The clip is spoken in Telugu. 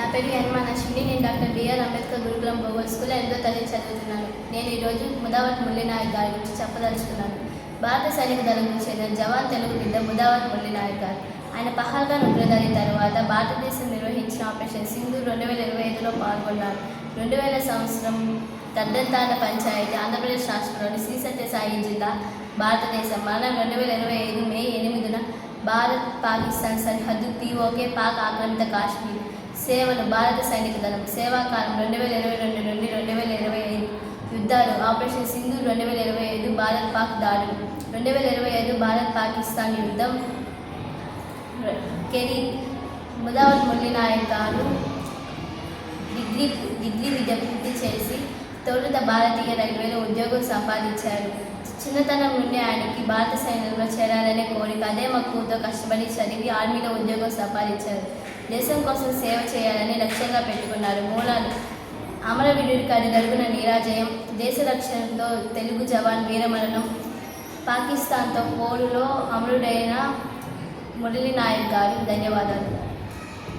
నా పేరు హనుమాన్ అశ్విని. నేను డాక్టర్ బిఆర్ అంబేద్కర్ గురుకులం భూగోళ స్కూల్లో 8వ తరగతి చదువుతున్నాను. నేను ఈరోజు ముదావత్ మురళీనాయక్ గారి గురించి చెప్పదలుచుకున్నాను. భారత సైనిక దళంకు చెందిన జవాన్ తెలుగు బిడ్డ ముదావత్ మురళీనాయక్ గారు. ఆయన పహల్గాన్ ఉగ్రదాడి తర్వాత భారతదేశం నిర్వహించిన ఆపరేషన్ సింధూర్ 2025లో పాల్గొన్నారు. 2000 సంవత్సరం గడ్డంతాల పంచాయతీ ఆంధ్రప్రదేశ్ రాష్ట్రంలోని శ్రీ సత్యసాయి జిల్లా, భారతదేశం. మరణం 2025 మే 8న భారత్ పాకిస్తాన్ సరిహద్దు POK పాక్ ఆక్రమిత కాశ్మీర్. సేవలు భారత సైనిక దళం. సేవాకాలం 2022 నుండి 2025. యుద్ధాలు ఆపరేషన్ సింధూర్ 2025 భారత్ పాక్ దాడులు. 2025 భారత్ పాకిస్తాన్ యుద్ధం. కెరీర్ ముదావత్ మురళీనాయక్ గారు డిగ్రీ విద్య పూర్తి చేసి తొలుత భారతీయ రైల్వేలో ఉద్యోగం సంపాదించారు. చిన్నతనం నుండి ఆయనకి భారత సైన్యంలో చేరాలనే కోరిక. అదే మక్కువతో కష్టపడి చదివి ఆర్మీలో ఉద్యోగం సంపాదించారు. దేశం కోసం సేవ చేయాలని లక్ష్యంగా పెట్టుకున్నారు. మూలాలు: అమరవీరుడికి అడుగడుగున నీరాజయం, దేశ రక్షణతో తెలుగు జవాన్ వీరమరణం, పాకిస్తాన్తో పోరులో అమరుడైన మురళీనాయక్ గారు. ధన్యవాదాలు.